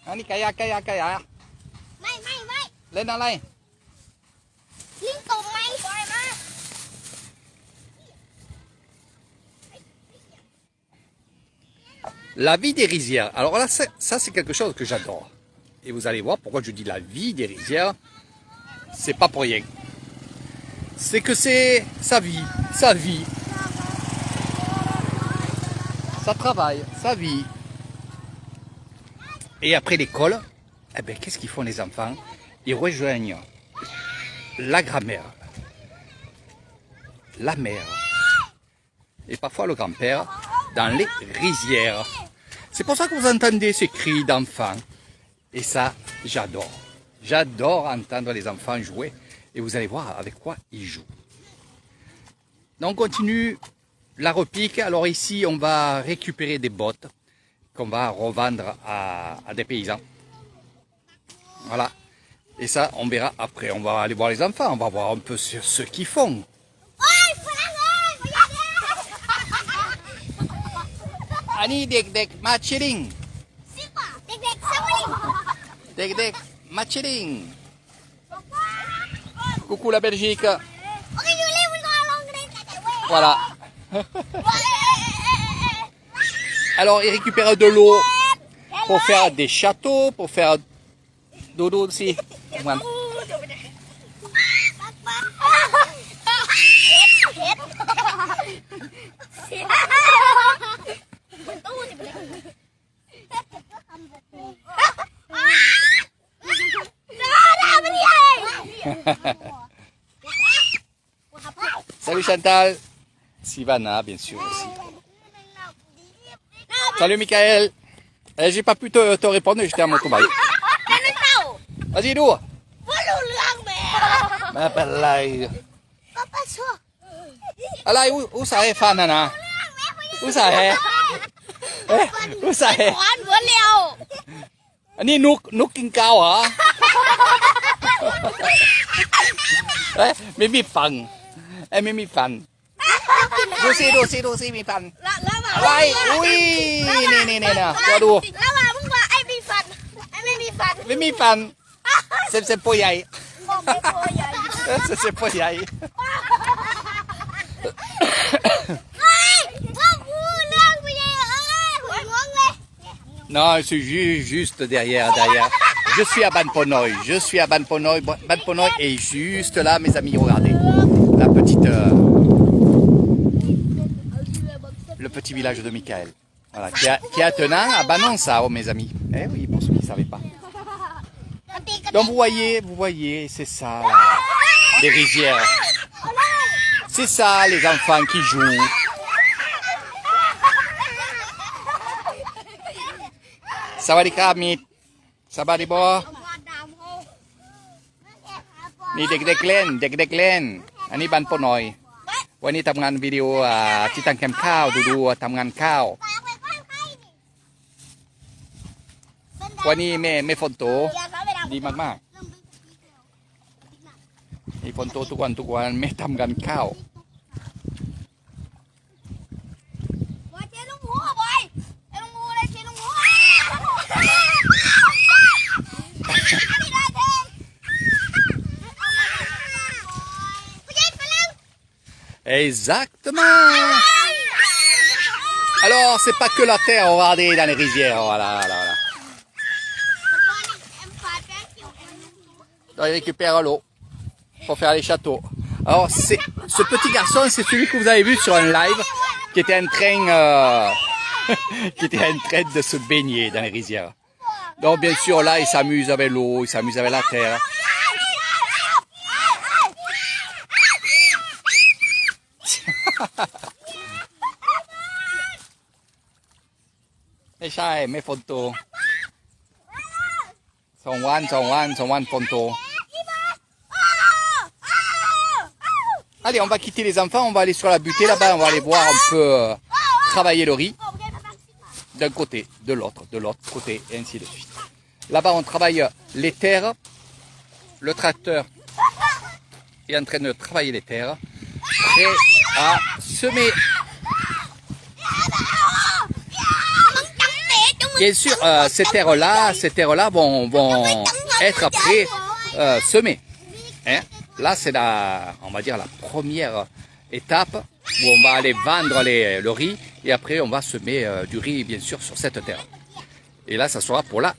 อันนี้กายาไม่ เล่นอะไร ลิงตกไหมปล่อยมา La vie des rizières. Alors là, ça c'est quelque chose que j'adore. Et vous allez voir pourquoi je dis la vie des rizières. C'est pas pour rien. C'est que c'est sa vie, ça travaille, sa vie. Et après l'école, eh ben, qu'est-ce qu'ils font les enfants? Ils rejoignent la grand-mère, la mère et parfois le grand-père dans les rizières. C'est pour ça que vous entendez ces cris d'enfants. Et ça, j'adore. J'adore entendre les enfants jouer. Et vous allez voir avec quoi ils jouent. Donc on continue la repique. Alors ici, on va récupérer des bottes qu'on va revendre à des paysans. Voilà. Et ça, on verra après. On va aller voir les enfants. On va voir un peu ce qu'ils font. Ani dek matching. Dek matching. Coucou la Belgique. Voilà. Alors, ils récupèrent de l'eau pour faire des châteaux, pour faire dodo aussi. Salut Chantal. Sivana, bien sûr aussi. Salut Michael. J'ai pas pu te répondre, j'étais à mon travail. Vas-y, d'où? Ma belle. Allez, où ça est, Fanana? Où ça est? Où ça est? อันนี้นุกกินกาวเหรอ ไม่มีฟันไม่มีฟันดูสิมีฟันอะไรอุ้ยนี่นะก็ดูแล้วมามึงว่าไอ้มีฟันไอ้ไม่มีฟันไม่มีฟันเซ็บโปใหญ่เซ็บโปใหญ่Non, c'est juste derrière. Je suis à Banponoy. Banponoy est juste là, mes amis. Regardez, le petit village de Michael. Voilà, qui est attenant à Banon-Sao, mes amis. Eh oui, pour ceux qui ne savaient pas. Donc vous voyez, c'est ça, là, les rizières. C'est ça, les enfants qui jouent. Sawadeeมิดสบายดีบ่นี่เด็กๆเล่นอันนี้บ้านปนอยวันนี้ทำงานวิดีโอที่ตั้งแคมป์ข้าวดูทำงานข้าววันนี้ไม่ฝนตกดีมากๆมีฝนตกทุกวันไม่ทำงานข้าวExactement. Alors, c'est pas que la terre, regardez dans les rizières, voilà. Donc, ils récupèrent l'eau pour faire les châteaux. Alors, ce petit garçon, c'est celui que vous avez vu sur un live qui était en train, de se baigner dans les rizières. Donc, bien sûr, là, il s'amuse avec l'eau, il s'amuse avec la terre.ไม่ใช่ไม่ฝนตกสองวันฝนตกAllez, on va quitter les enfants, on va aller sur la butée là-bas, on va aller voir un peu travailler le riz d'un côté, de l'autre côté, et ainsi de suite. Là-bas, on travaille les terres, le tracteur est en train de travailler les terres, prêt à semer. bien sûr, ces terres-là vont être après semées. Hein. Là, c'est on va dire la première étape où on va aller vendre le riz et après on va semer du riz bien sûr sur cette terre. Et là, ça sera pour la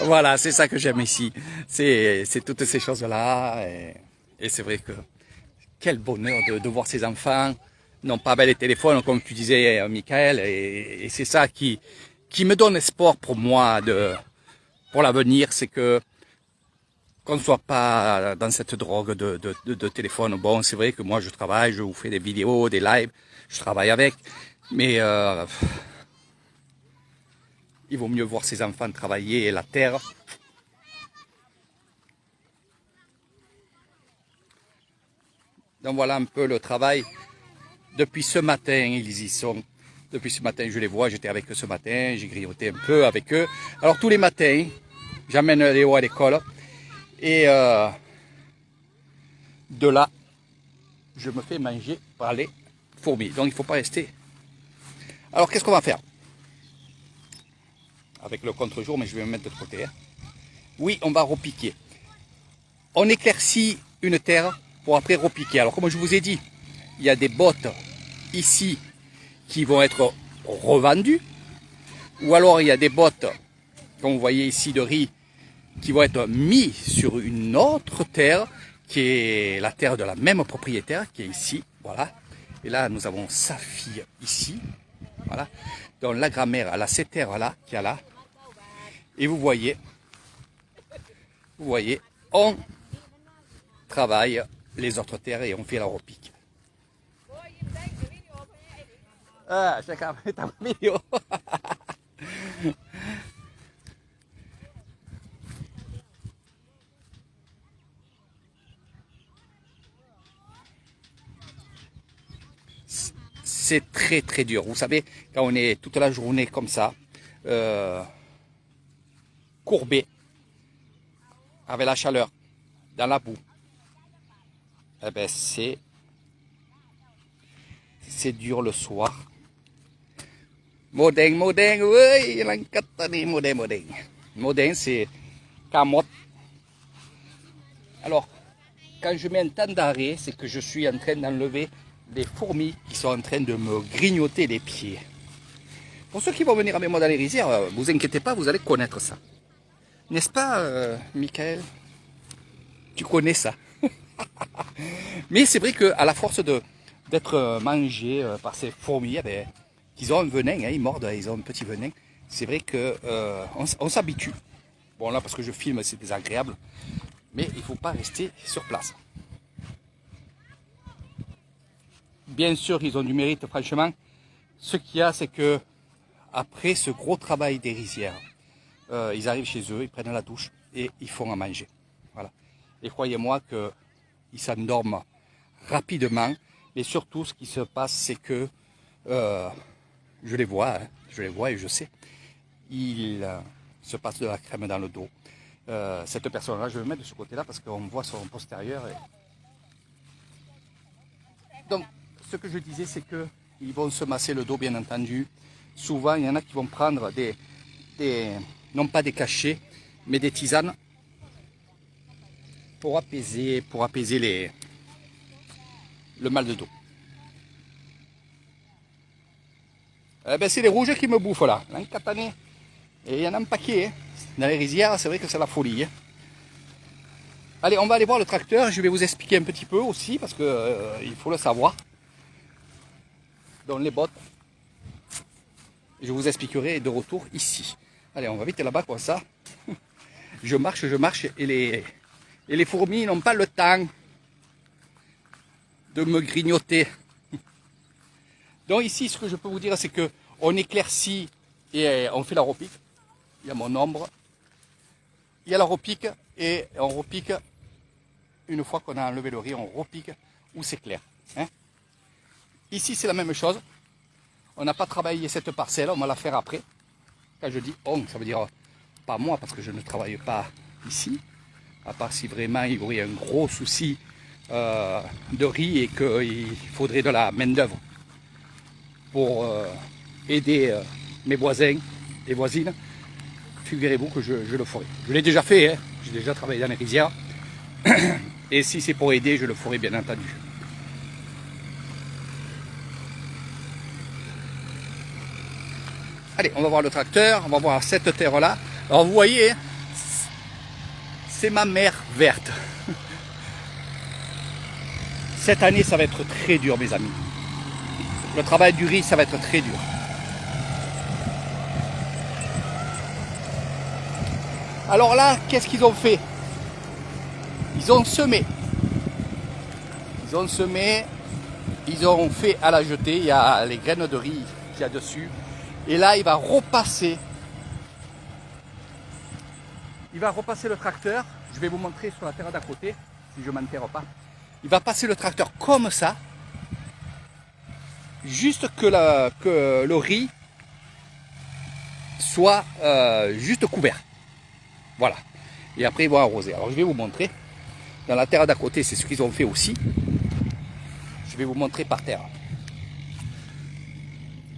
Voilà, c'est ça que j'aime ici. C'est toutes ces choses-là. Et c'est vrai que quel bonheur de voir ces enfants. Non pas avec les téléphones, comme tu disais, Michael. Et c'est ça qui me donne espoir pour moi pour l'avenir. C'est que qu'on ne soit pas dans cette drogue de téléphone. Bon, c'est vrai que moi, je travaille, je vous fais des vidéos, des lives. Je travaille avec. Mais il vaut mieux voir ces enfants travailler la terre. Donc voilà un peu le travail. Depuis ce matin, ils y sont. Depuis ce matin, je les vois, j'étais avec eux ce matin, j'ai grignoté un peu avec eux. Alors tous les matins, j'amène Léo à l'école. Et de là, je me fais manger par les fourmis. Donc il ne faut pas rester. Alors qu'est-ce qu'on va faire? Avec le contre-jour, mais je vais me mettre de côté. Hein. Oui, on va repiquer. On éclaircit une terre pour après repiquer. Alors comme je vous ai dit, il y a des bottes ici qui vont être revendues. Ou alors il y a des bottes, comme vous voyez ici, de riz, qui vont être mis sur une autre terre, qui est la terre de la même propriétaire, qui est ici. Voilà. Et là, nous avons sa fille ici. Voilà. Donc la grand-mère, elle a cette terre-là, qui est là. Et vous voyez, on travaille les autres terres et on fait la repique. Ah, j'ai quand même ta vidéo. C'est très très dur. Vous savez, quand on est toute la journée comme ça, courbé, avec la chaleur, dans la boue, eh ben c'est dur le soir. Modeng, modeng, oui, l'encatani, modeng, modeng. Modeng, c'est camotte. Alors, quand je mets un temps d'arrêt, c'est que je suis en train d'enlever des fourmis qui sont en train de me grignoter les pieds. Pour ceux qui vont venir avec moi dans les rizières, vous inquiétez pas, vous allez connaître ça. N'est-ce pas, Michael? Tu connais ça. Mais c'est vrai qu'à la force d'être mangé par ces fourmis, eh bien, ils ont un venin, hein, ils mordent, ils ont un petit venin. C'est vrai qu'on s'habitue. Bon là, parce que je filme, c'est désagréable. Mais il ne faut pas rester sur place. Bien sûr, ils ont du mérite, franchement. Ce qu'il y a, c'est que après ce gros travail des rizières, ils arrivent chez eux, ils prennent la douche et ils font à manger. Voilà. Et croyez-moi qu'ils s'endorment rapidement. Et surtout, ce qui se passe, c'est que je les vois, hein, et je sais, ils se passent de la crème dans le dos. Cette personne-là, je vais me mettre de ce côté-là parce qu'on voit son postérieur. Donc, ce que je disais, c'est qu'ils vont se masser le dos, bien entendu. Souvent, il y en a qui vont prendre non pas des cachets, mais des tisanes pour apaiser le mal de dos. Eh ben, c'est les rouges qui me bouffent là, l'encatané. Et il y en a un paquet. Hein. Dans les rizières, c'est vrai que c'est la folie. Hein. Allez, on va aller voir le tracteur. Je vais vous expliquer un petit peu aussi, parce que il faut le savoir. Donc les bottes. Je vous expliquerai de retour ici. Allez, on va vite là-bas comme ça. Je marche, et les fourmis n'ont pas le temps de me grignoter. Donc ici, ce que je peux vous dire, c'est que on éclaircit et on fait la repique. Il y a mon ombre. Il y a la repique et on repique. Une fois qu'on a enlevé le riz, on repique où c'est clair. Hein? Ici, c'est la même chose. On n'a pas travaillé cette parcelle, on va la faire après. Quand je dis on, ça veut dire pas moi, parce que je ne travaille pas ici. À part si vraiment il y aurait un gros souci de riz et qu'il faudrait de la main-d'œuvre pour aider mes voisins et voisines. Figurez-vous que je le ferai. Je l'ai déjà fait, hein. J'ai déjà travaillé dans les rizières. Et si c'est pour aider, je le ferai bien entendu. Allez, on va voir le tracteur, on va voir cette terre-là. Alors vous voyez, c'est ma mer verte. Cette année, ça va être très dur, mes amis. Le travail du riz, ça va être très dur. Alors là, qu'est-ce qu'ils ont fait? Ils ont semé. Ils ont semé, ils ont fait à la jetée, il y a les graines de riz qu'il y a dessus. Et là, il va repasser. Il va repasser le tracteur. Je vais vous montrer sur la terre d'à côté, si je ne m'enterre pas. Il va passer le tracteur comme ça. Juste que le riz soit juste couvert. Voilà. Et après, ils vont arroser. Alors, je vais vous montrer. Dans la terre d'à côté, c'est ce qu'ils ont fait aussi. Je vais vous montrer par terre.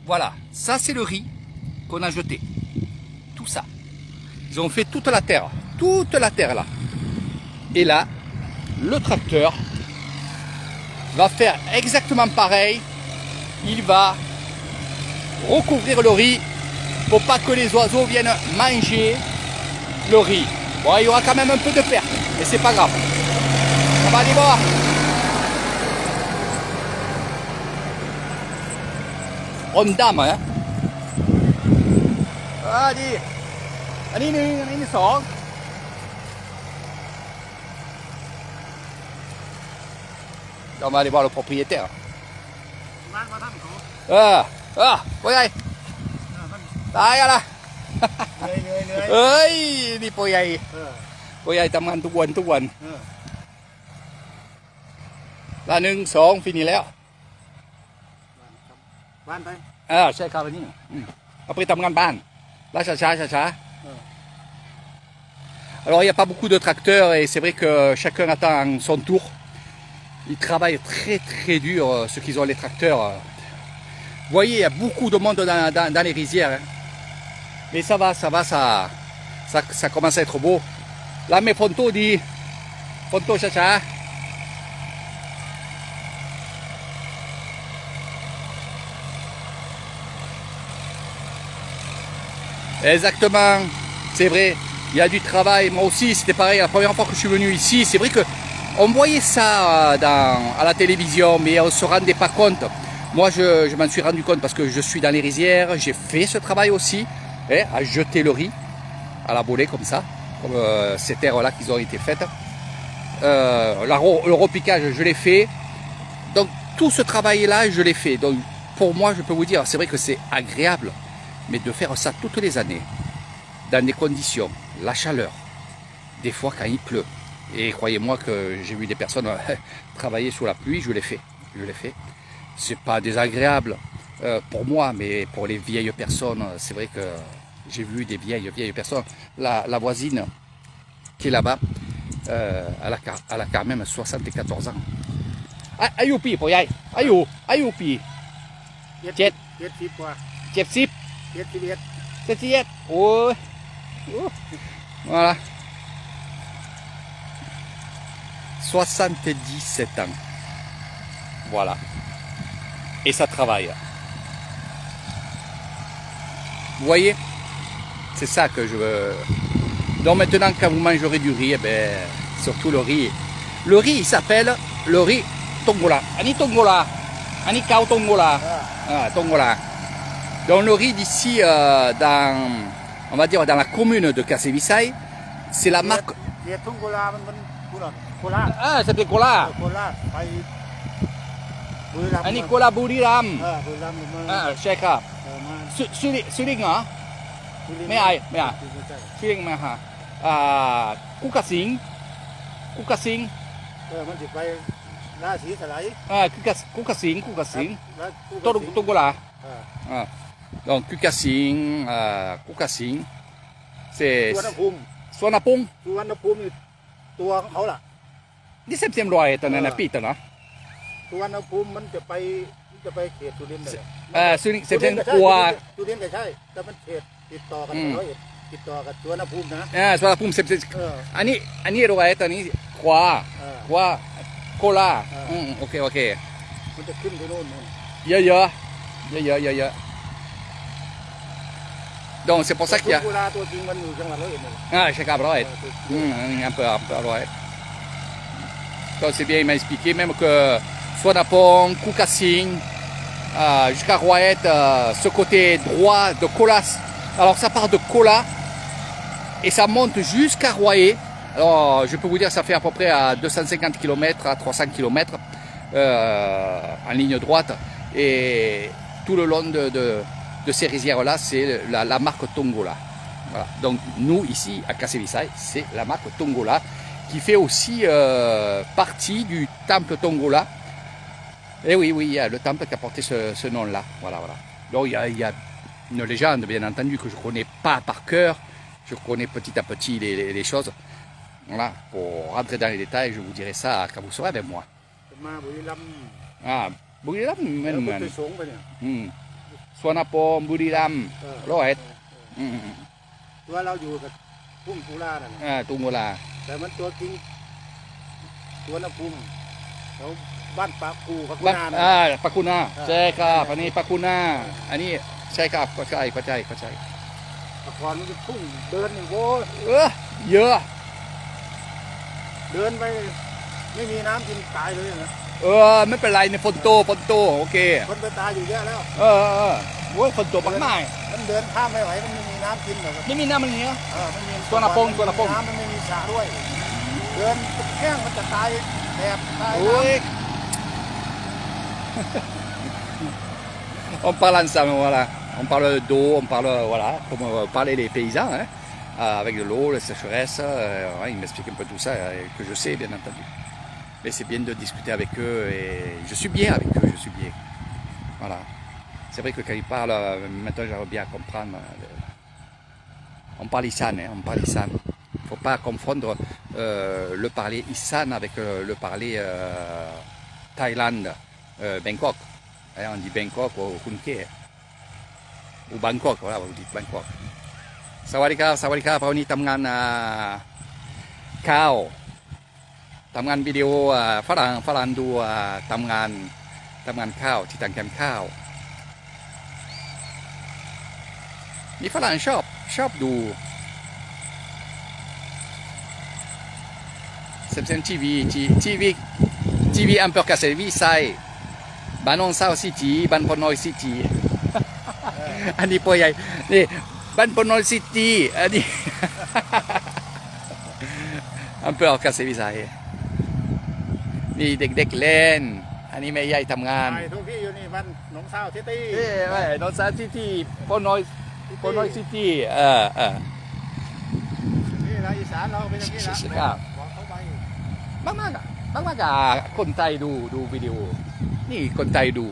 Voilà. Ça, c'est le riz qu'on a jeté. Tout ça. Ils ont fait toute la terre. Toute la terre, là. Et là, le tracteur va faire exactement pareil. Il va recouvrir le riz pour pas que les oiseaux viennent manger le riz. Bon, il y aura quand même un peu de perte, mais c'est pas grave. On va aller voir. On dame, hein. Allez. Allez, sort. On va aller voir le propriétaire. Poyai. Là. เอ้ยนี่พ่อใหญ่ทำงานทุกวันละหนึ่งสองฟินี่แล้วบ้านไปใช่ครับนี่เอาไปทำงานบ้านlàช้าAlors il n'y a pas beaucoup de tracteurs et c'est vrai que chacun attend son tour. Ils travaillent très dur ceux qui ont les tracteurs. Vous voyez, il y a beaucoup de monde dans les rizières. Hein. Mais ça va, ça commence à être beau. Là, mes Fonto dit, Fonto chacha. Exactement, c'est vrai, il y a du travail. Moi aussi, c'était pareil, la première fois que je suis venu ici, c'est vrai que on voyait ça à la télévision, mais on ne se rendait pas compte. Moi, je m'en suis rendu compte parce que je suis dans les rizières, j'ai fait ce travail aussi, hein, à jeter le riz, à la bolée comme ça, comme ces terres-là qui ont été faites. Le repiquage, je l'ai fait. Donc, tout ce travail-là, je l'ai fait. Donc, pour moi, je peux vous dire, c'est vrai que c'est agréable, mais de faire ça toutes les années, dans des conditions, la chaleur, des fois quand il pleut. Et croyez-moi que j'ai vu des personnes travailler sous la pluie, je l'ai fait. C'est pas désagréable pour moi, mais pour les vieilles personnes, c'est vrai que j'ai vu des vieilles personnes. La voisine qui est là-bas, elle a quand même 74 ans. Ayoupi, pour y aller. Ayoupi. 70. Oh. Voilà. 77 ans. Voilà. Et ça travaille. Vous voyez? C'est ça que je veux. Donc maintenant, quand vous mangerez du riz, eh ben, surtout le riz. Le riz, il s'appelle le riz Tongola. Ani Tongola. Ani Kao Tongola. Tongola. Donc le riz d'ici, on va dire dans la commune de Kasevisai, c'est la marque. Ah, c'est Kola. Ani Kola Buriram. Ah, c'est ça. Suling hả? Mấy ai? Suling mà hả? Kukasing. มันสิไป ราศีสไลด์ Kukassing, แล้วคู่ Tongola. อ่า Donc Kukassing, Kukassing, สุวรรณ c'est ภูมิ Suanapong. สุวรรณภูมินี่ตัวของเขาล่ะ Di septième loi est un apite, non? สุวรรณภูมิมันจะไปเขตสุรินทร์เลย Septième ก็ใช่ loi. สุรินทร์ก็ใช่แต่มันเขตติดต่อกันร้อยเอ็ดติดต่อกับสุวรรณภูมินะ Suanapong, septième. เออ Ani loi est un quoi? เออ Quoi? Cola. Ah. Ok. มันจะขึ้นไปโน่นนู่น Yeah. Donc c'est pour ça qu'il y a. เวลาตัวจริงมันอยู่จังหวัดร้อยเอ็ดนี่แหละ Ah, chez Cabroët. Un peu ouais. Donc c'est bien, il m'a expliqué même que Suanapong, Kukassing, jusqu'à Roët, ce côté droit de Colas. Alors ça part de Cola et ça monte jusqu'à Roët. Alors je peux vous dire ça fait à peu près à 250 km à 300 km en ligne droite. Et tout le long de ces rizières-là, c'est la marque Tongola. Voilà. Donc nous ici à Kassevisai, c'est la marque Tongola qui fait aussi partie du temple Tongola. Et oui, il y a le temple qui a porté ce nom-là. Voilà. Donc il y a une légende, bien entendu, que je ne connais pas par cœur. Je connais petit à petit les choses. Voilà. Pour rentrer dans les détails, je vous dirai ça quand vous serez avec moi. มาบุรีรัมย์ Ah, Buriram, แล้วพุทธ même. สงฆ์ไปเนี่ย Suanapong, Buriram, เออ Roët. ตัวเราอยู่กับพุ่มกุลานั่นแหละ Tongola. แต่มันตัวจริงสุวรรณภูมิแล้วบ้านปากกูพักนานั่นแหละ Pakuna. Ceka, Pani Pakuna. Ani, Ceka, Pachai. แต่ก่อนมันจะพุ่งเดินนี่โว้ย Yeah. เดินไปไม่มีน้ำกินตายเลยนะ ไม่เป็นไรในฝนโตโอเค คนไปตายอยู่เยอะแล้ว โว้ยฝนโตมากมาย มันเดินข้ามไม่ไหวมันไม่มีน้ำกินหรอก ไม่มีน้ำมันเนี้ย มันมี ตัวนาปง น้ำมันไม่มีสระด้วย เดินแข้งมันจะตายแดดตาย โอ้ย On parle ensemble, voilà. On parle d'eau, on parle, voilà, comme parlaient les paysans, hein, avec de l'eau, la sécheresse. Ouais, ils m'expliquent un peu tout ça, que je sais, bien entendu. Mais c'est bien de discuter avec eux et je suis bien avec eux, je suis bien. Voilà. C'est vrai que quand ils parlent, maintenant j'arrive bien à comprendre. On parle Isan, hein, on parle Isan. Il ne faut pas confondre le parler Isan avec le parler Thaïlande, Bangkok. Hein, on dit Bangkok ou Khunke. Ou Bangkok, voilà, vous dites Bangkok. Sawadika, เพราะวันนี้ทำงานข้าวทำงานวิดีโอฝรั่งดูทำงานข้าวที่ต่างแคมป์ข้าวมีฝรั่งชอบดูc'est TV un peu Kassevisai Banon Sao City บ้านพนอยซิตี้ อันนี้ตัวใหญ่นี่บ้านพนอยซิตี้อันนี้ un peu Kassevisai นี่เด็กๆเล่นอันนี้แม่ใหญ่ทำงาน ทุกที่อยู่นี่บ้านหนองสาวซิตี้ ไม่นอนซาซิตี้พนอยซิตี้นี่เราอีสานเราเป็นอย่างนี้ละ ครับ บอกเขาไป มากคนไทยดูวิดีโอนี่คนไทยดู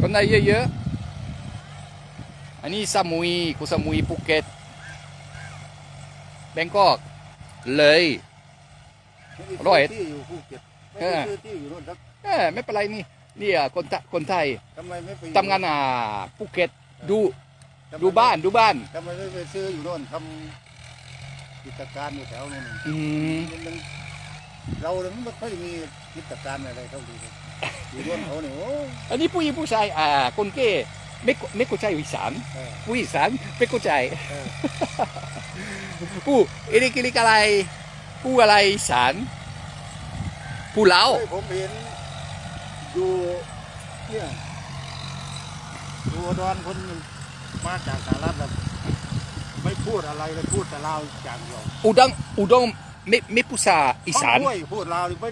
คนไทยเยอะๆอันนี้สมุยภูเก็ตแบงกอกเลย ร้อยเอ็ด ที่อยู่ภูเก็ตไม่ได้ซื้อที่อยู่นู่นครับ ไม่เป็นไรนี่คนไทย ทำไมไม่ไป ทำงานภูเก็ตดูบ้าน ทำไมไม่ไปซื้ออยู่นู่นทำกิจการอยู่แถวนู้น มันเราเนี่ยไม่ค่อยมีกิจการอะไรเท่าดีเลยอยู่นู่นเขาเนี่ยโอ้ อันนี้ผู้หญิงผู้ชายคนเก้ไม่เข้าใจอีสาน เออ ผู้อีสานไม่เข้าใจ เออ ผู้เอลิกิลิกอะไรผู้อะไรอีสานผู้ลาว เฮ้ยผมเห็นอยู่เนี่ยดูอุดรคนหนึ่งมาจากสหรัฐแบบไม่พูดอะไรเลยพูดแต่ลาวอย่างเดียว อุดงไม่พูดภาษาอีสาน เขาด้วยพูดลาวนี่ไป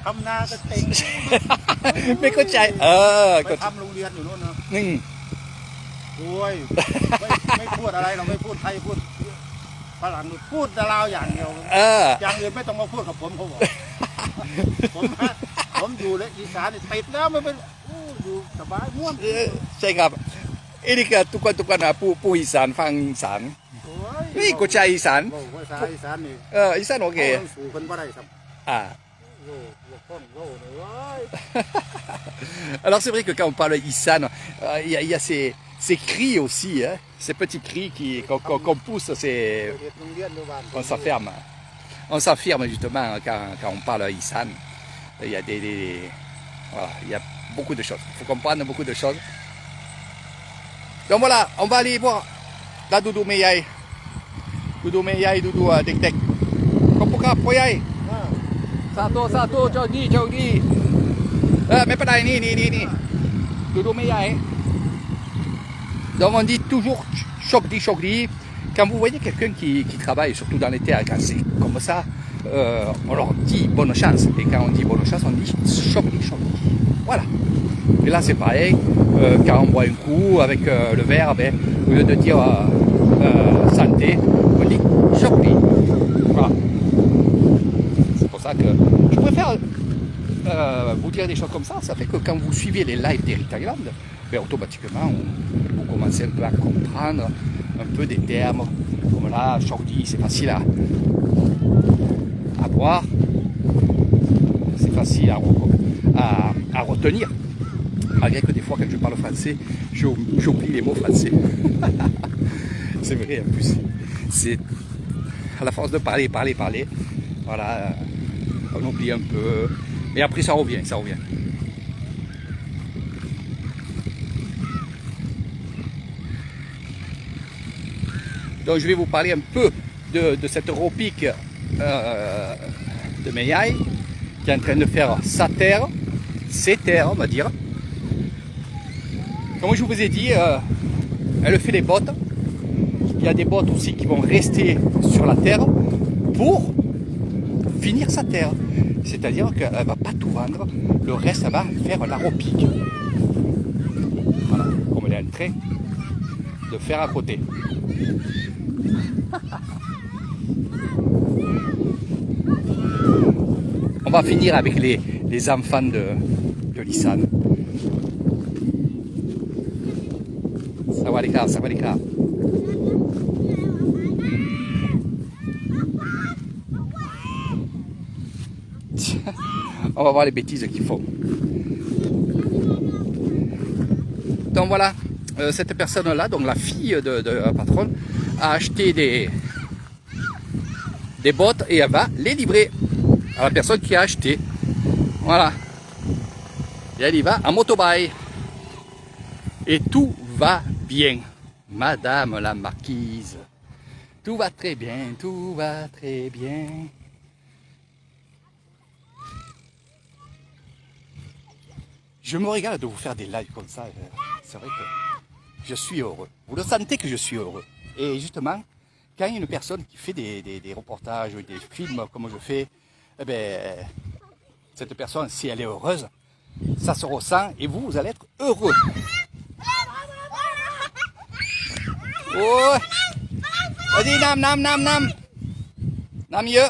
ทำนาก็เต็ง ไม่เข้าใจไปทำโรงเรียนอยู่นู่นนะ นี่ โอ้ยไม่พูดอะไรเราไม่พูดไทยพูดฝรั่งพูดแต่ลาวอย่างเดียวอย่างอื่นไม่ต้องมาพูดกับผมเขาบอกผม ผมอยู่และอีสานนี่ติดแล้วมันเป็นอู้อยู่สบายม่วน ใช่ครับไอ้นี่ก็ทุกคนนะผู้อีสานฟังอีสาน โอ้ย นี่กูใจอีสาน โอ้ภาษาอีสานนี่ อีสานโอเค ขาสู่คนบ่ได้ครับ อ่า โอ้โหต้นโอ้เลยเว้ย Alors c'est vrai que quand on parle Issan, il y a ces cris aussi, hein, ces petits cris qu'on pousse, เฮ็ดโรงเรียนอยู่บ้าน on s'enferme. On s'enferme justement quand on parle Issan. Il y a voilà, il y a beaucoup de choses. Il faut comprendre beaucoup de choses. Donc voilà, on va aller voir la Doudou Meyai. Doudou Meyai, Doudou Dek Dek. Kompuka Poyai. อ่า Sato, Jody. Mais pas là, ni. Doudou Meyai. Donc on dit toujours chokdi. Quand vous voyez quelqu'un qui travaille, surtout dans les terres, quand c'est comme ça, on leur dit bonne chance. Et quand on dit bonne chance, on dit chokdi. Voilà. Et là c'est pareil, quand on boit un coup avec le verre, ben, au lieu de dire santé, on dit chokdi. Voilà. C'est pour ça que je préfère vous dire des choses comme ça. Ça fait que quand vous suivez les lives d'Eric Thailand, ben, automatiquement vous commencez un peu à comprendre un peu des termes. Comme là, chokdi, c'est facile à boire. C'est facile à retenir. Malgré que des fois, quand je parle français, j'oublie les mots français. C'est vrai, en plus. C'est à la force de parler. Voilà, on oublie un peu. Et après, ça revient. Donc, je vais vous parler un peu de cette ropique de Meyai qui est en train de faire sa terre, ses terres, on va dire. Comme je vous ai dit, elle fait des bottes. Il y a des bottes aussi qui vont rester sur la terre pour finir sa terre. C'est-à-dire qu'elle ne va pas tout vendre, le reste, elle va faire la ropique. Voilà, comme elle est en train de faire à côté. On va finir avec les enfants de l'Issan. Sawadika. On va voir les bêtises qu'ils font. Donc voilà, cette personne-là, donc la fille de la patronne, a acheté des bottes et elle va les livrer à la personne qui a acheté. Voilà. Et elle y va en motobail. Et tout va bien, Madame la Marquise. Tout va très bien. Je me régale de vous faire des lives comme ça. C'est vrai que je suis heureux. Vous le sentez que je suis heureux. Et justement, quand il y a une personne qui fait des reportages ou des films comme je fais, eh ben, cette personne, si elle est heureuse, ça se ressent et vous allez être heureux. Oh, vas-y, nam. Nam mieux.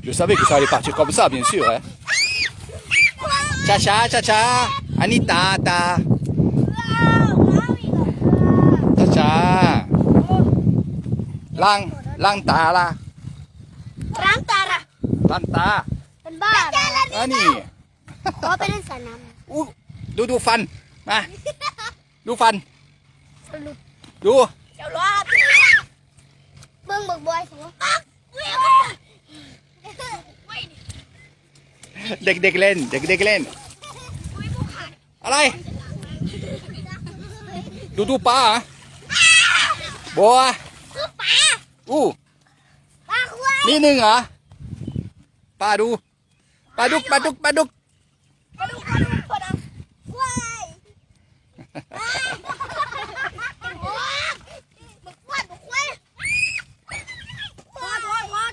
Je savais que ça allait partir comme ça, bien sûr. Hein. Cha-cha, Anita, ta. Cha-cha. Lang ta la. Lang ta. เป็นบ้าเหรอ อันนี้ ขอไปเล่นสนาม อู้ดูฟัน มา ดูฟัน ดู เจ้ารอดเบิ่งบักบอยสิวะ เด็กๆเล่น อะไร ดูปลาเหรอบัว คือปลา อู้ ปลาควาย นี่หนึ่งเหรอปลาดุก ปลาดุกควายบักควาย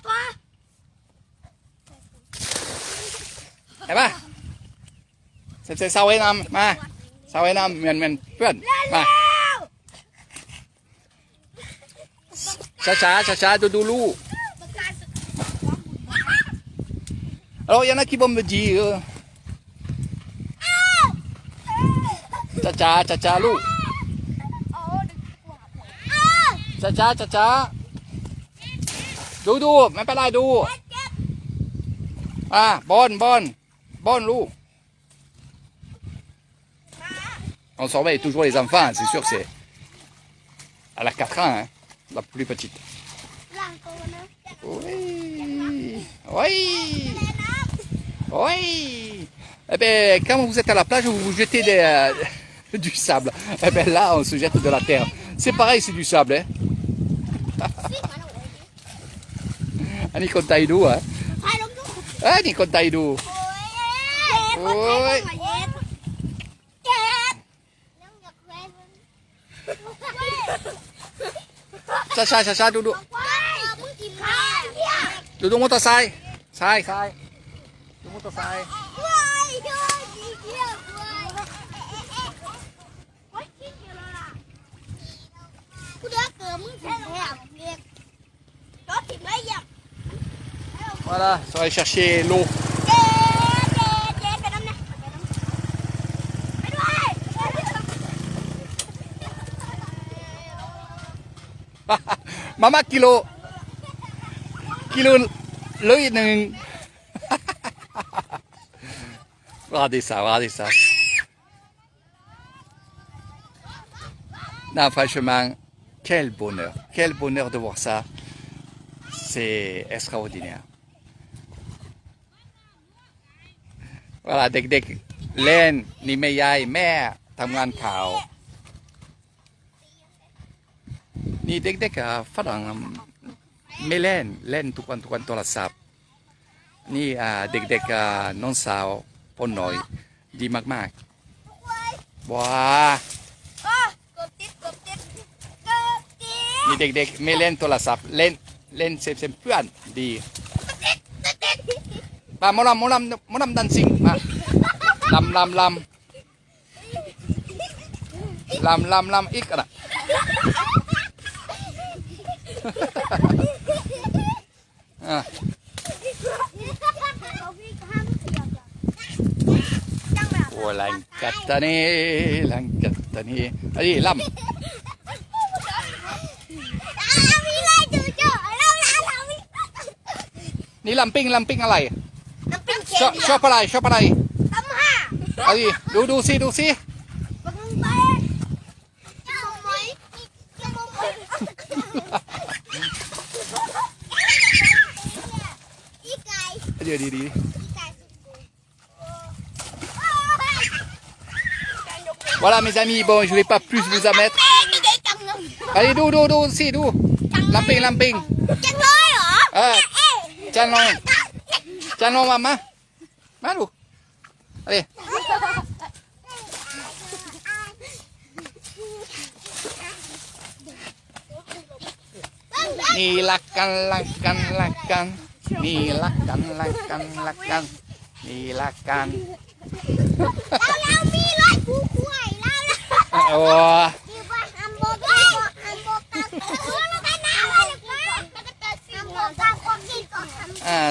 ตัว เห็นปะเสร็จเสาไว้นำมาเสาไว้นำเหมือนเพื่อนมา Chacha, Doudoulou. Alors, il y en a qui vont me dire... Chacha, Lou. Chacha. Doudou, mais pas là, Doudou. Ah, bonne, Lou. On surveille toujours les enfants, c'est sûr, c'est... Elle a 4 ans, hein, la plus petite. Oui. Eh bien, quand vous êtes à la plage, vous vous jetez du sable. Eh bien, là, on se jette de la terre. C'est pareil, c'est du sable, hein. Ani con Taïdou, hein. Ani con Taïdou. Oui. Chacha, Doudou. Doudou monte à sai. Sai. Doudou monte à sai. Voilà, on va aller chercher l'eau. Maman kilo lưới nừng. Regardez ça. Non, franchement, quel bonheur de voir ça. C'est extraordinaire. Voilà, เด็กๆเล่นนี่แม่ยายแม่ทำงานข่าวนี่เด็กๆฝรั่งไม่เล่นทุกวันโทรศัพท์นี่เด็กๆน้องสาวพ่อหน่อยดีมากๆว้านี่เด็กๆไม่เล่นโทรศัพท์เล่นเซฟเพื่อนดีมาหมอลำดันซิงมาลำอีกนะโอ้ลังกัตตานีอันนี้ลำนี่ลำปิ้งอะไรชอบอะไรอันนี้ดูสิดี Voilà mes amis, bon je vais pas plus vous en mettre. Allez du lamping จังเลยเหรอจันลงมาดูallezนี่ลักกันนี่ลักกันแล้วมีรถผู้ป่วยแล้ว โอ้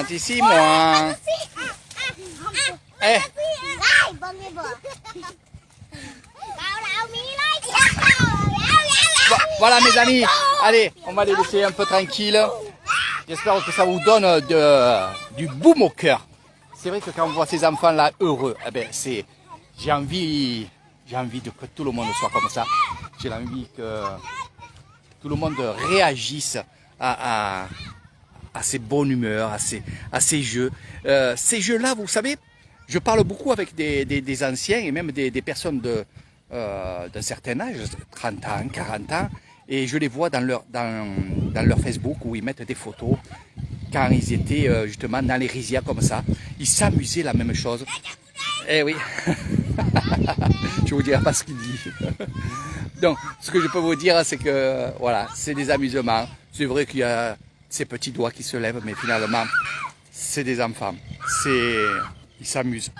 ที่ซี่หมวงVoilà mes amis, allez, on va les laisser un peu tranquilles. J'espère que ça vous donne du baume au cœur. C'est vrai que quand on voit ces enfants là heureux, eh ben j'ai envie que tout le monde soit comme ça. J'ai envie que tout le monde réagisse à ces bonnes humeurs, à ces jeux. Ces jeux-là, vous savez, je parle beaucoup avec des anciens et même des personnes d'un certain âge, 30 ans, 40 ans, et je les vois dans leur Facebook où ils mettent des photos quand ils étaient justement dans les rizières comme ça. Ils s'amusaient la même chose. Eh oui, je vous dirai pas ce qu'il dit. Donc, ce que je peux vous dire, c'est que voilà, c'est des amusements. C'est vrai qu'il y a ces petits doigts qui se lèvent, mais finalement, c'est des enfants. Ils s'amusent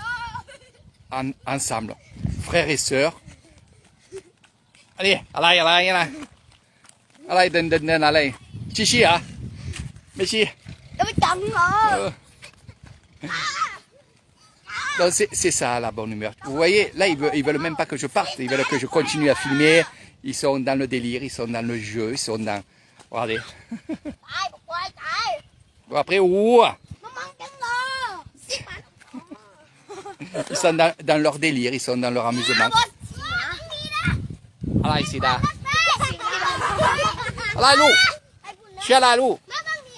ensemble, frères et sœurs. Allez, allez, เดินอะไร Chichi, hein? Messi. จะไปจังเหรอ Donc c'est ça la bonne humeur. Vous voyez, là ils veulent même pas que je parte, ils veulent que je continue à filmer. Ils sont dans le délire, ils sont dans le jeu, ils sont dans... Regardez. ตายบอกว่าตาย Bon, après, ouh, มามังจังเลยสิมัน ils sont dans leur délire, ils sont dans leur amusement. บดเสียนี่นะ Allez, ici, là. แม่สิมา Allez, Lou. ไอ้คุณนะ Chia là, Lou. แม่บางที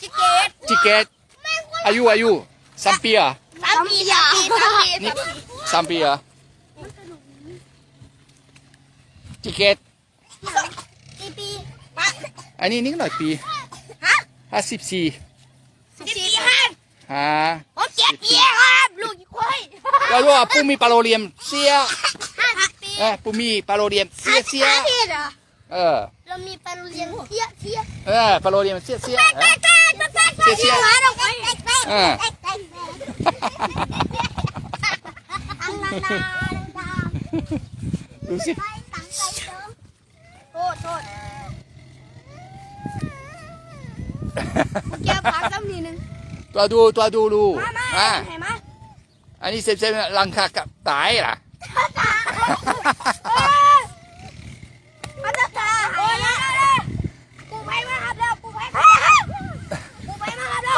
จิเกต Ticket. แม่คุณ Ayou, ayou. Sampia. สามีอย่า Ni- Sampia. Ticket. กี่ปี Ani, ni nói pi. ฮะ Ah, si, si. 14ครับ Ah. ผม7 ปีครับลูกอีกคน Lalu, pumi paloriem. Sia. 50 ปี Pumi paloriem. Sia, sia. ปีเหรอ เรามีปลาเลี้ยงเสียเสีย Paloriem. Sia, sia. เสียหมาเราไป Lu sih. โทษโทษแกปากซ้ำนิดนึง Tua dulu. มามา Ah. เห็นไหม Ani, c'est langkah tai lah. มาตาตาโอ้ยปูไปมาครับแล้วปูไปมาครับปูไปมาครับแล้ว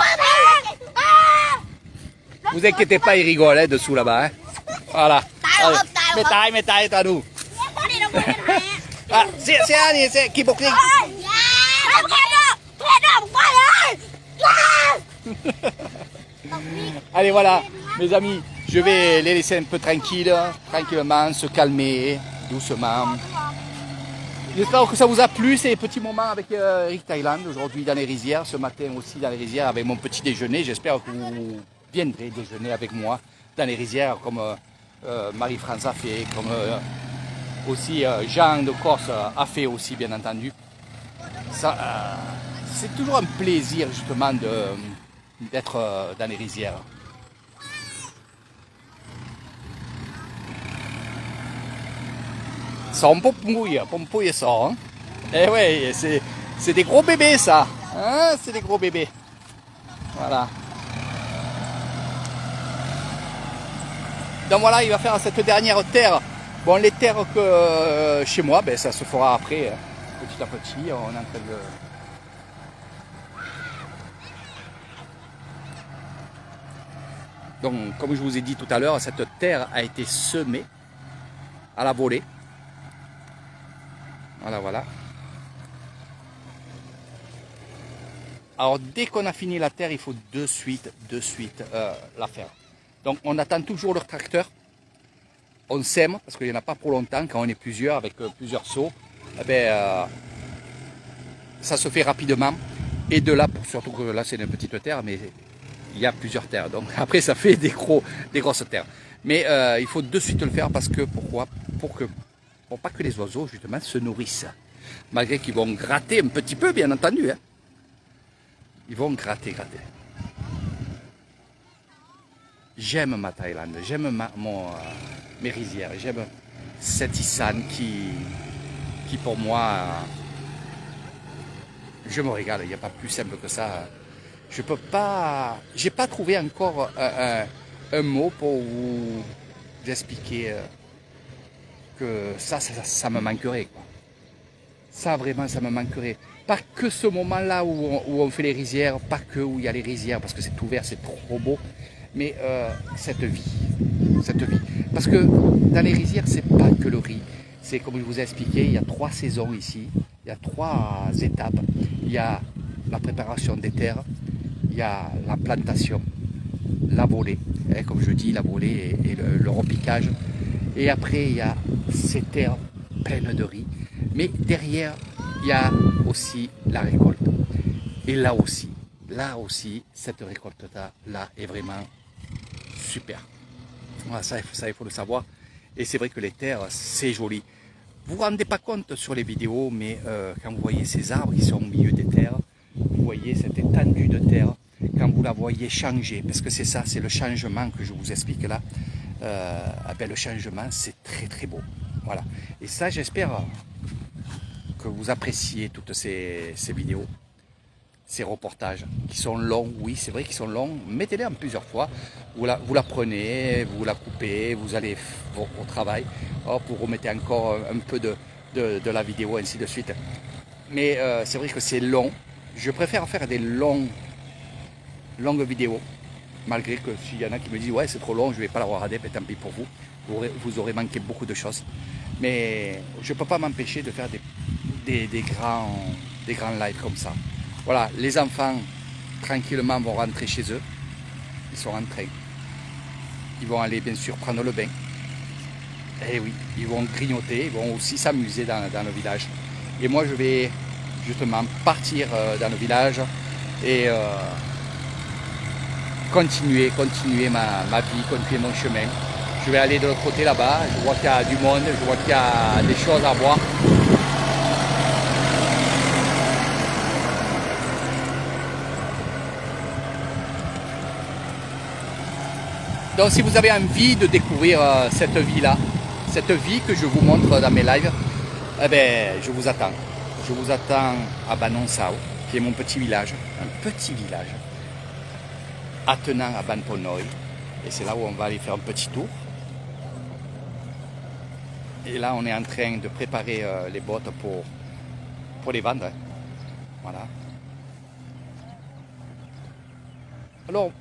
Vous inquiétez pas, ils rigolent hein, dessous là-bas. Hein. Voilà. Allez. Mais taille, toi nous. Ah, c'est qui boucle. Allez, voilà, mes amis, je vais les laisser un peu tranquilles, tranquillement, se calmer, doucement. J'espère que ça vous a plu ces petits moments avec Eric Thailand, aujourd'hui dans les rizières, ce matin aussi dans les rizières avec mon petit déjeuner. J'espère que vous viendrez déjeuner avec moi dans les rizières comme Marie-France a fait, comme aussi Jean de Corse a fait aussi bien entendu. C'est toujours un plaisir justement d'être dans les rizières. Son pompouille ça. Hein? Eh ouais, c'est des gros bébés ça. Hein, c'est des gros bébés. Voilà. Donc voilà, il va faire cette dernière terre. Bon, les terres que chez moi, ben, ça se fera après, petit à petit. On est en train de... Donc, comme je vous ai dit tout à l'heure, cette terre a été semée à la volée. Voilà, voilà. Alors, dès qu'on a fini la terre, il faut de suite la faire. Donc, on attend toujours le tracteur. On sème, parce qu'il n'y en a pas pour longtemps. Quand on est plusieurs, avec plusieurs seaux, eh ben, ça se fait rapidement. Et de là, surtout que là, c'est une petite terre, mais il y a plusieurs terres. Donc, après, ça fait des grosses terres. Mais il faut de suite le faire parce que, pourquoi? Pour pas que les oiseaux, justement, se nourrissent. Malgré qu'ils vont gratter un petit peu, bien entendu. Hein. Ils vont gratter. J'aime ma Thaïlande, j'aime mes rizières, j'aime cette Isan qui pour moi, je me régale, il n'y a pas plus simple que ça. Je peux pas, j'ai pas trouvé encore un mot pour vous expliquer que ça me manquerait, quoi. Ça vraiment, ça me manquerait. Pas que ce moment-là où on fait les rizières, pas que où il y a les rizières, parce que c'est ouvert, c'est trop beau, mais cette vie. Parce que dans les rizières, c'est pas que le riz. C'est comme je vous ai expliqué, il y a 3 saisons ici, il y a 3 étapes. Il y a la préparation des terres, il y a la plantation, la volée, hein, comme je dis, la volée et le repiquage. Et après, il y a ces terres pleines de riz. Mais derrière, il y a aussi la récolte. Et là aussi, cette récolte-là est vraiment super. Voilà, ça, il faut le savoir. Et c'est vrai que les terres, c'est joli. Vous ne vous rendez pas compte sur les vidéos, mais quand vous voyez ces arbres qui sont au milieu des terres, vous voyez cette étendue de terre, quand vous la voyez changer, parce que c'est ça, c'est le changement que je vous explique là, le changement, c'est très beau. Voilà. Et ça, j'espère que vous appréciez toutes ces vidéos. ces reportages qui sont longs. Oui, c'est vrai qu'ils sont longs. Mettez-les en plusieurs fois. Vous la prenez, vous la coupez, vous allez au travail. Hop, vous remettez encore un peu de la vidéo, ainsi de suite. Mais c'est vrai que c'est long. Je préfère faire des longues vidéos. Malgré que s'il y en a qui me disent ouais c'est trop long, je ne vais pas la regarder, mais tant pis pour vous. Vous aurez manqué beaucoup de choses. Mais je ne peux pas m'empêcher de faire des grands lives comme ça. Voilà, les enfants tranquillement vont rentrer chez eux. Ils sont rentrés. Ils vont aller bien sûr prendre le bain. Et oui, ils vont grignoter, ils vont aussi s'amuser dans le village. Et moi je vais justement partir dans le village et continuer ma vie, continuer mon chemin. Je vais aller de l'autre côté là-bas, je vois qu'il y a du monde, je vois qu'il y a des choses à voir. Donc si vous avez envie de découvrir cette vie-là, cette vie que je vous montre dans mes lives, eh ben, je vous attends. Je vous attends à Banonsao, qui est mon petit village, un petit village, attenant à Banponoi. Et c'est là où on va aller faire un petit tour. Et là, on est en train de préparer les bottes pour les vendre. Voilà. Alors,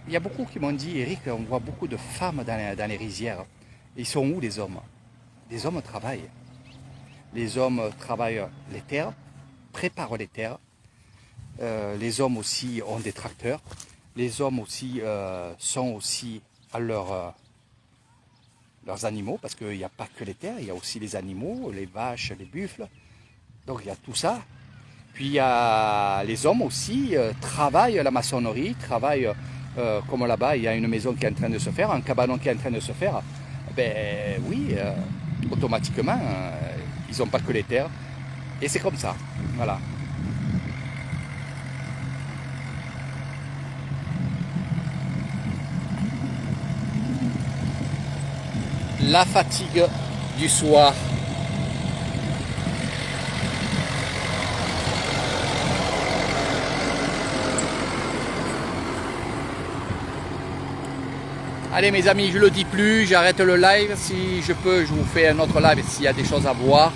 il y a beaucoup qui m'ont dit, Eric, on voit beaucoup de femmes dans les rizières. Ils sont où les hommes? Les hommes travaillent. Les hommes travaillent les terres, préparent les terres. Les hommes aussi ont des tracteurs. Les hommes aussi sont aussi à leurs animaux, parce qu'il n'y a pas que les terres, il y a aussi les animaux, les vaches, les buffles. Donc il y a tout ça. Puis il y a les hommes aussi travaillent la maçonnerie, travaillent comme là-bas, il y a une maison qui est en train de se faire, un cabanon qui est en train de se faire. Ben oui, automatiquement, ils n'ont pas que les terres. Et c'est comme ça, voilà. La fatigue du soir. Allez mes amis, je ne le dis plus, j'arrête le live. Si je peux, je vous fais un autre live s'il y a des choses à voir.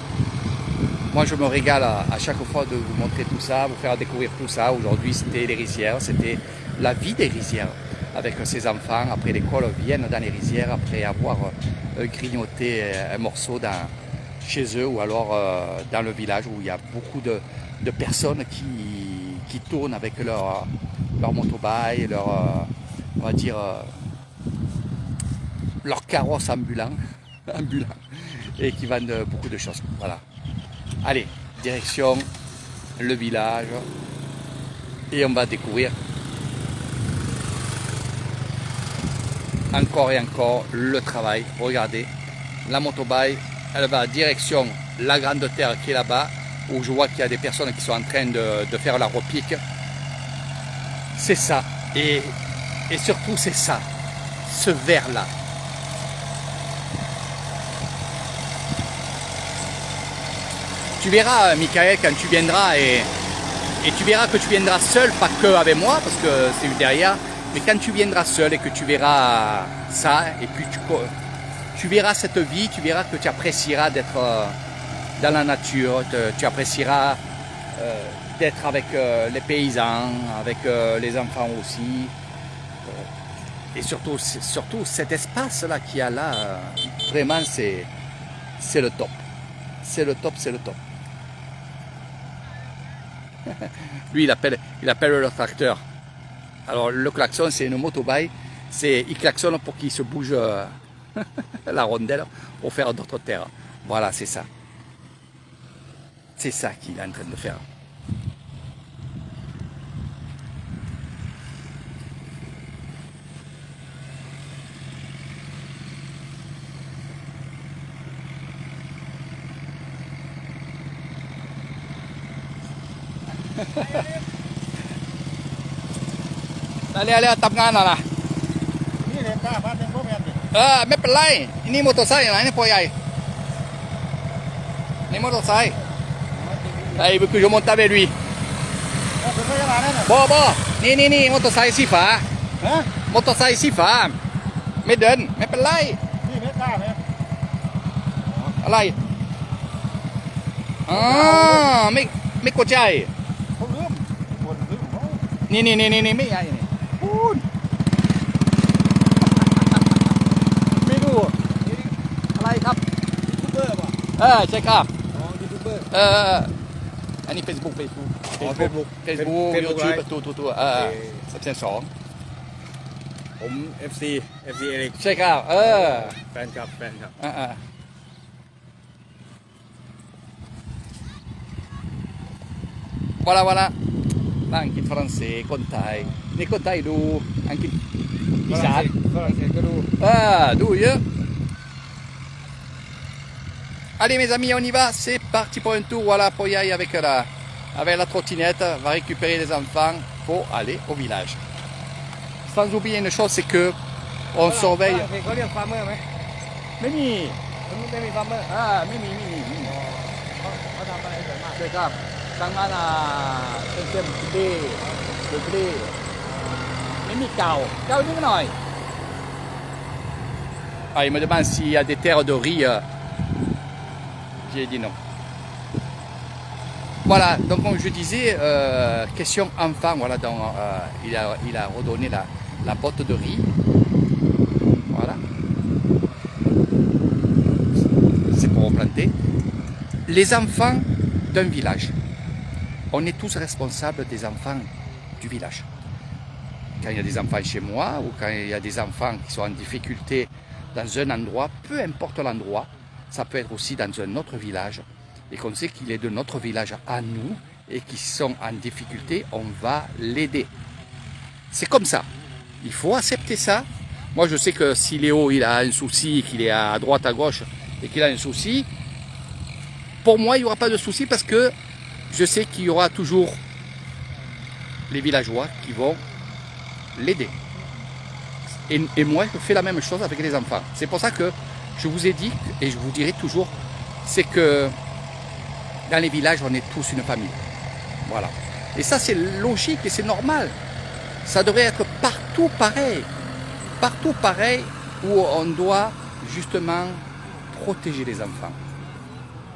Moi je me régale à chaque fois de vous montrer tout ça, vous faire découvrir tout ça. Aujourd'hui c'était les rizières, c'était la vie des rizières. Avec ses enfants, après l'école, viennent dans les rizières, après avoir grignoté un morceau chez eux ou alors dans le village où il y a beaucoup de personnes qui tournent avec leur motobike, on va dire, leur carrosse ambulant, et qui vendent beaucoup de choses. Voilà. Allez, direction le village et on va découvrir encore et encore le travail. Regardez, la motobike, elle va direction la grande terre qui est là-bas, où je vois qu'il y a des personnes qui sont en train de faire la repique. C'est ça, et surtout c'est ça, ce verre-là. Tu verras, Michael, quand tu viendras, et tu verras que tu viendras seul, pas que avec moi, parce que c'est derrière, mais quand tu viendras seul et que tu verras ça, et puis tu verras cette vie, tu verras que tu apprécieras d'être dans la nature, tu apprécieras d'être avec les paysans, avec les enfants aussi, et surtout cet espace-là qu'il y a là, vraiment c'est le top. C'est le top, c'est le top. Lui, il appelle le tracteur. Alors, le klaxon, c'est une motobike. Il klaxonne pour qu'il se bouge la rondelle pour faire d'autres terres. Voilà, c'est ça. C'est ça qu'il est en train de faire. Allez, tap ngana lah. Ini nih kak, apa yang kau lihat? ไม่เป็นไรนี่มอเตอร์ไซค์นะนี่พ่อใหญ่นี่มอเตอร์ไซค์ไอ้บุคคลje monte avec lui Oh, c'est pas là. นั่นน่ะ บ่นี่มอเตอร์ไซค์สีฟ้า ฮะ มอเตอร์ไซค์สีฟ้า ไม่เดินไม่เป็นไร นี่ไม่กล้าไหม อะไรอ๋อไม่กดใจ เขาลืมคนลืมเขา นี่ไม่ใหญ่นี่ พูด ไม่ดูอะไรครับ ยูทูบเบอร์ป่ะ ใช่ครับ อ๋อยูทูบเบอร์ อันนี้ Facebook อ๋อ Facebook Facebook Facebook YouTube Live ตัว12 ผม FC เอริก ใช่ครับแฟนคลับvoilà นั่งกินฝรั่งเศสคนไทยนี่คนไทยดูอังกฤษอีสาน ฝรั่งเศสก็ดู d'où Allez mes amis, on y va, c'est parti pour un tour, voilà, pour y aller avec la trottinette, va récupérer les enfants pour aller au village. Sans oublier une chose, c'est que on surveille... เขาเรียกฟาร์มเมอร์ไหม ไม่มี ไม่มีฟาร์มเมอร์ ไม่มี เขาทำอะไรสวยมาก ใช่ครับทางนั้นเป็นเต็มเดไม่มีเก่านิดหน่อยil me demande s'il y a des terres de riz. J'ai dit non. Voilà, donc comme je disais, question enfant, voilà, donc, il a redonné la botte de riz. Voilà. C'est pour replanter. Les enfants d'un village. On est tous responsables des enfants du village. Quand il y a des enfants chez moi ou quand il y a des enfants qui sont en difficulté dans un endroit, peu importe l'endroit, ça peut être aussi dans un autre village, et qu'on sait qu'il est de notre village à nous, et qui sont en difficulté, on va l'aider. C'est comme ça. Il faut accepter ça. Moi, je sais que si Léo il a un souci, qu'il est à droite, à gauche, et qu'il a un souci, pour moi, il n'y aura pas de souci, parce que je sais qu'il y aura toujours les villageois qui vont l'aider. Et moi, je fais la même chose avec les enfants. C'est pour ça que je vous ai dit, et je vous dirai toujours, c'est que dans les villages, on est tous une famille. Voilà. Et ça, c'est logique et c'est normal. Ça devrait être partout pareil. Partout pareil, où on doit justement protéger les enfants.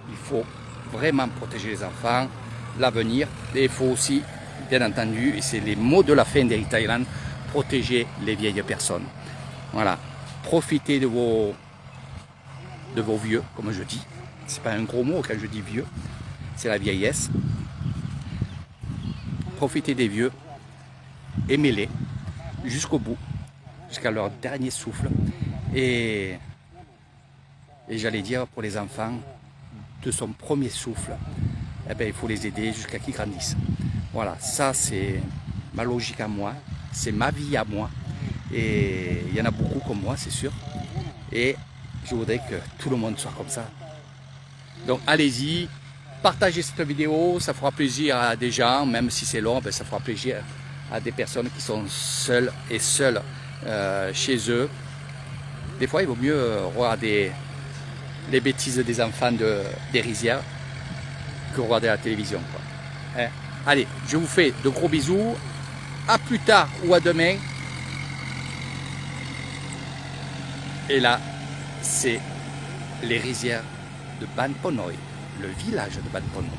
Il faut vraiment protéger les enfants, l'avenir. Et il faut aussi, bien entendu, et c'est les mots de la fin d'Eric Thailand, protéger les vieilles personnes. Voilà. Profitez de vos vieux, comme je dis. C'est pas un gros mot quand je dis vieux. C'est la vieillesse. Profitez des vieux. Aimez-les jusqu'au bout, jusqu'à leur dernier souffle. Et j'allais dire pour les enfants, de son premier souffle, eh bien, il faut les aider jusqu'à qu'ils grandissent. Voilà, ça c'est ma logique à moi. C'est ma vie à moi, et il y en a beaucoup comme moi, c'est sûr, et je voudrais que tout le monde soit comme ça. Donc allez-y, partagez cette vidéo, ça fera plaisir à des gens, même si c'est long, ben, ça fera plaisir à des personnes qui sont seules chez eux. Des fois, il vaut mieux regarder les bêtises des enfants des rizières que regarder la télévision, quoi. Allez, je vous fais de gros bisous. À plus tard ou à demain. Et là, c'est les rizières de Ban Ponoy, le village de Ban Ponoy.